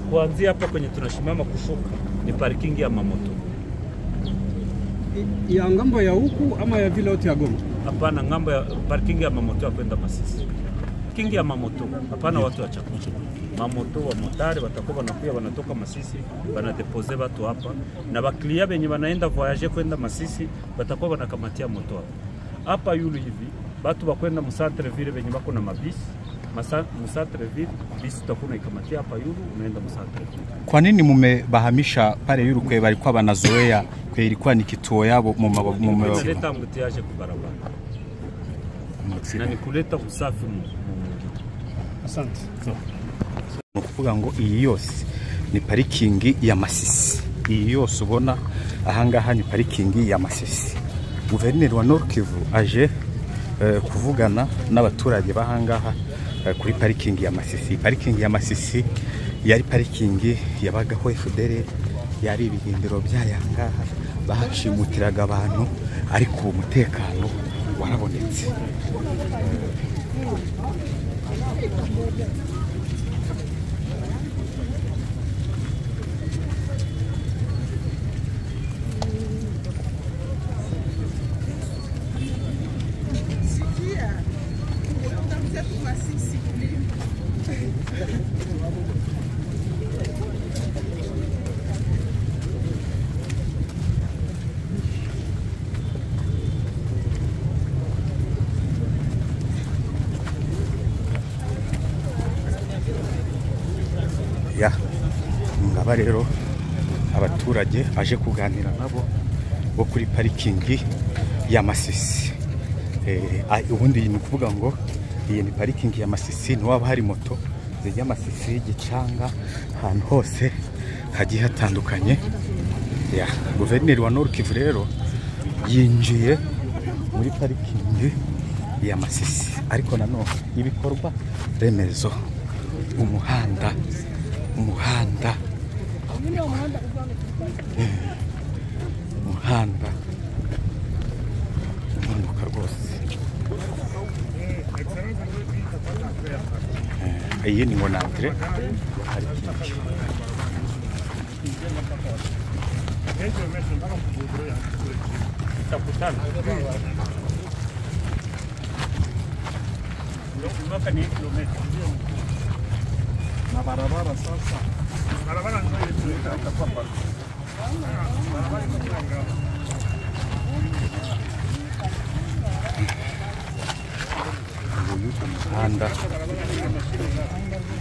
kuanzia hapa kwenye tunashimama kushuka ni parking ya mamoto. Ya ngambo ya huku ama ya vile yote ya Goma? Hapana, ngambo ya parking ya mamoto ya kwenda Masisi. Parking ya mamoto, hapana watu wa Chakucho. Mamoto wa motari watakuwa wanakuja wanatoka Masisi, wanadepose watu hapa na baklia benye wanaenda voyage kwenda Masisi watakuwa wanakamatia moto hapa. Hapa yulu hivi, watu bakwenda mu centre ville benye bako na mabisi. Mu centre ville bisi takuna ikamatia hapa yulu unaenda mu centre ville. Kwa nini mumebahamisha pale yulu kwe balikuwa banazoea kwe ilikuwa ni kituo yabo mu mababo? Leta mbutiaje ku barabara. Na ni kuleta usafi mu. Asante. Nukuvuga ngo iyi yose ni parikingi ya Masisi. Iyi yose ubona ahangaha ni parikingi ya Masisi. Guverineri wa Nord Kivu aje kuvugana n'abaturage bahangaha kuri parikingi ya Masisi. Parikingi ya Masisi yari parikingi yabagaho FDL, yari ibirindiro byayangaha bahashimutiraga abantu, ariko umutekano warabonetse. Ya ngaba rero abaturage aje kuganira nabo bo kuri parikingi ya Masisi. Ubundi ni kuvuga ngo iyi ni parikingi ya Masisi, no waba hari moto zijya Masisi, Gicanga, ahantu hose hagiye hatandukanye. Ya guverineri wa Nord Kivu rero yinjiye muri parikingi ya Masisi, ariko nanone ibikorwa remezo, umuhanda umanuka rwose. Iyi ni ngo nantre Na barabara sasa. Barabara ndio itakuwa barabara.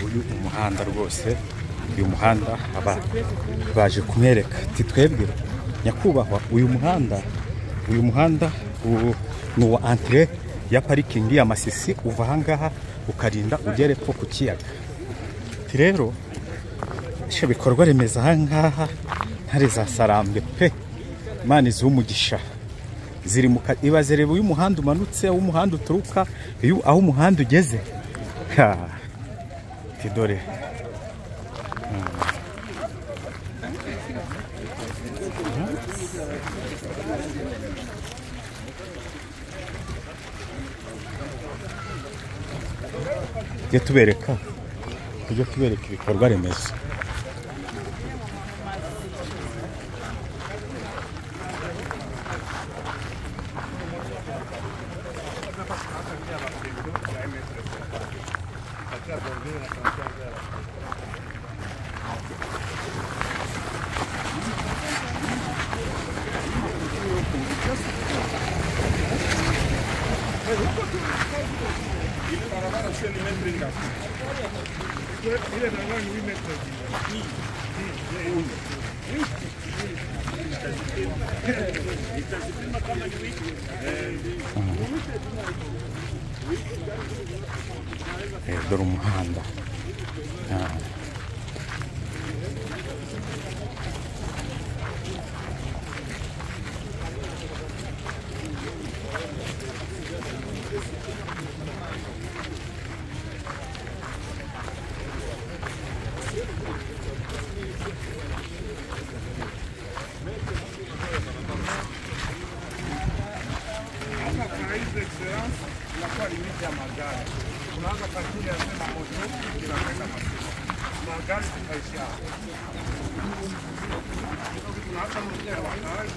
Uyu umuhanda rwose, uyu muhanda baje kumwereka titwebwe nyakubahwa, uyu muhanda ni wa entrée ya parikingi ya Masisi, uva hangaha ukarinda ugere po ku kiyaga. Rero ishe bikorwa remeza hangaha ntare za Sarambwe pe, Imana izumugisha ziri mu ibaze reba uyu muhanda umanutse, aho umuhanda uturuka, aho umuhanda ugeze. Tidore tujye tubereka ibikorwa remezo. Dore umuhanda. La qualità magari. Un'altra partita è una moto che la prenda magari zikaishia. Tunaacha mmoja wa kazi.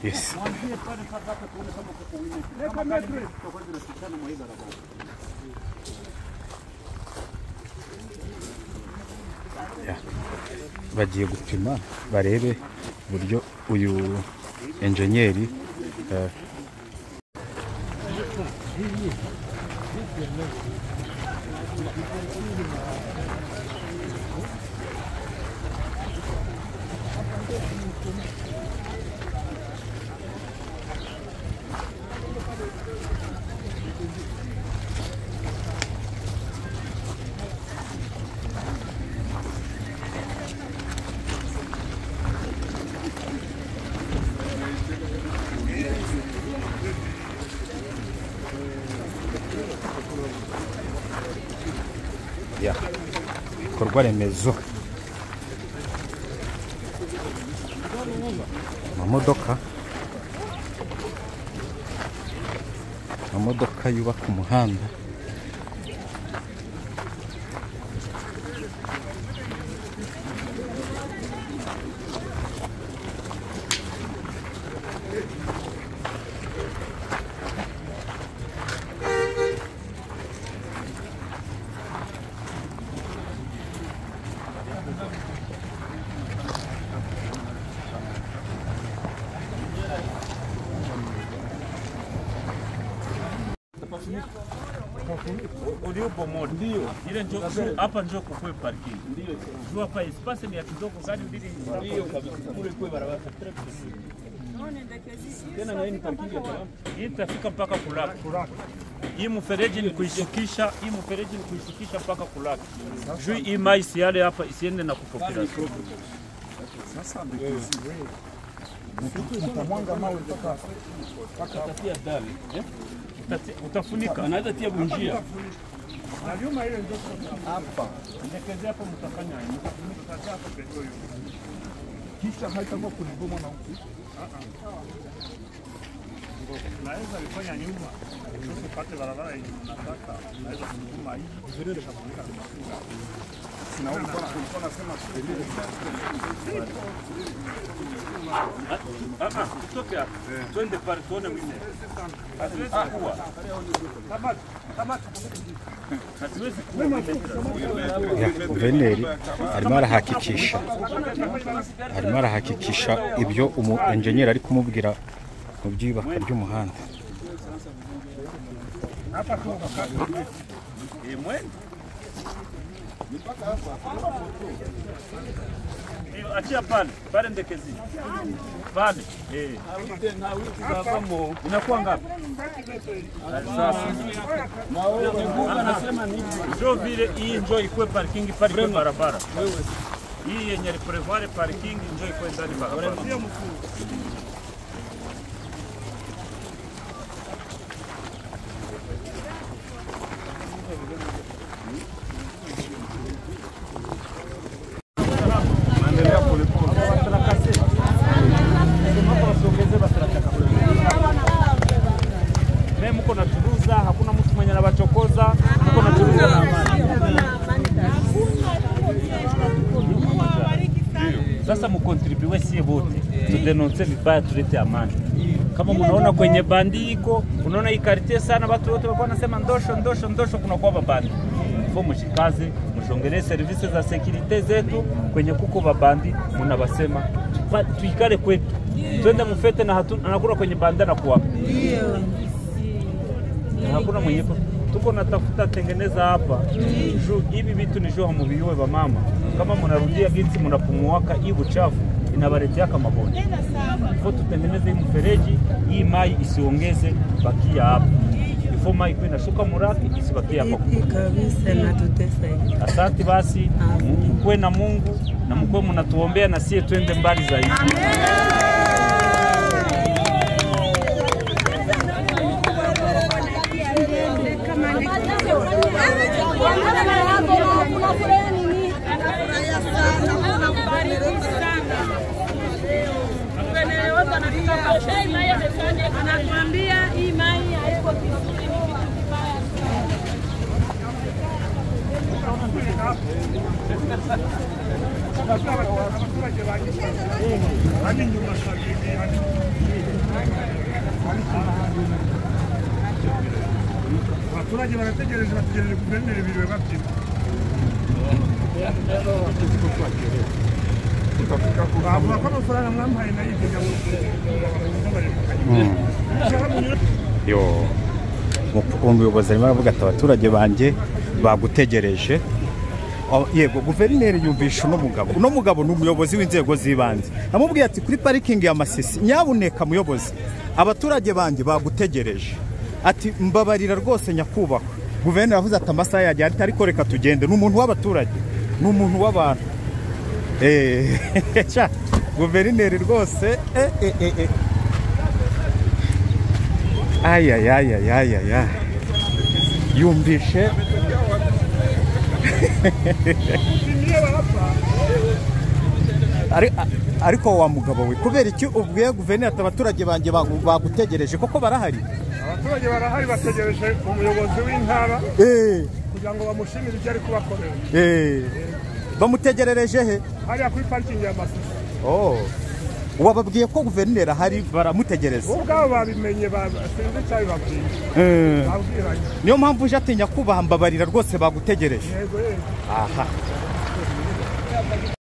Yes. Yeah. Bagiye gupima barebe uburyo uyu engineer ibikorwa remezo, amamodoka yubaka umuhanda. Uliobomoa ndio ile njoo hapa, njoo kukwe parking ndio njoo hapa, espace ni ya kidogo, gari mbili ndio kabisa kule kwa barabara tena, na hii parking ya salama itafika mpaka kulaka. Hii mfereji ni kuishikisha, mpaka kulaka. Juu hii mai yale hapa isiende na kupopulation. Sasa mtamwanga mawe mpaka tatia dali utafunika, anaweza tia bunjia na nyuma ile ndio hapa ndekeze hapo, mtafanya mtafunika hapo petroli, kisha haitakuwa kuliboma na huku. Naweza kufanya nyuma tupate barabara yenye tunataka, naweza kufuma hii vizuri kufunika mafunga. Sinaona kwa nasema tutoke hapo twende pale tuone mwingine. Hatuwezi kuwa Guverineri arimo arahakikisha ibyo umu engineer ari kumubwira mu byubaka ry'umuhanda. Achia pale ndekezi. Pale. Inakuwa ngapi? Sasa. Anasema nini? Njoo vile hii njoo ikuwe parking pale kwa barabara. Hii yenye prevoir parking njoo ikuwe ndani barabara. Mko na turuza, hakuna mtu mwenye anawachokoza, mko na turuza na amani. Sasa mkontribue sie wote tudenonse vibaya, tulete amani. Kama mnaona kwenye bandiko, unaona hii karite sana, watu wote wako wanasema ndosho kuna kwa babandi. Fo mshikaze, mshongelee services za security zetu kwenye kuko babandi, mnabasema tuikale kwetu. Twende mfete na anakula kwenye bandana kuwapa. Hakuna mwenye tuko natafuta tengeneza hapa. Hivi vitu ni joa mubiwe ba mama. Kama mnarudia ginsi mnapumuaka hii uchafu inabaletea kama bonde. Ifo tutengeneze hii mfereji, hii mai isiongeze bakia hapa. Ifo mai kwa inashuka muraki isibakia hapa. Kabisa na tutesa. Asante basi, mkwe na Mungu na mkwe mnatuombea na sie twende mbali zaidi. Anatuambia hii mai haiko vizuri, ni kitu kibaya abaturage barategereje guverineri biriwe babyina bavuga ko amafaranga mwampaye nayo ikajya umuyobozi arimo aravuga ati abaturage banjye bagutegereje. Yego guverineri yumvisha uno mugabo ni umuyobozi w'inzego z'ibanze, amubwiye ati kuri parikingi ya Masisi nyabuneka muyobozi, abaturage banjye bagutegereje. Ati mbabarira rwose nyakubahwa. Guverineri avuze ati amasaha yagiye ariko reka tugende. Ni umuntu w'abaturage, ni umuntu w'abantu. Guverineri rwose aya yumvishe ariko wa mugabo we kubera iki ubwiye guverineri ati abaturage banjye bagutegereje? Koko barahari, abaturage barahari bategereje umuyobozi w'intara kugira ngo bamushimire ibyo ari kubakorera. Bamutegerereje he? Hariya kuri parikingi ya Masisi. Wababwiye ko guverineri ahari baramutegereza? Ubwabo babimenye, sinzi cyari babwiye. Niyo mpamvu uje atinya kubaha, mbabarira rwose bagutegereje. Yego. Aha.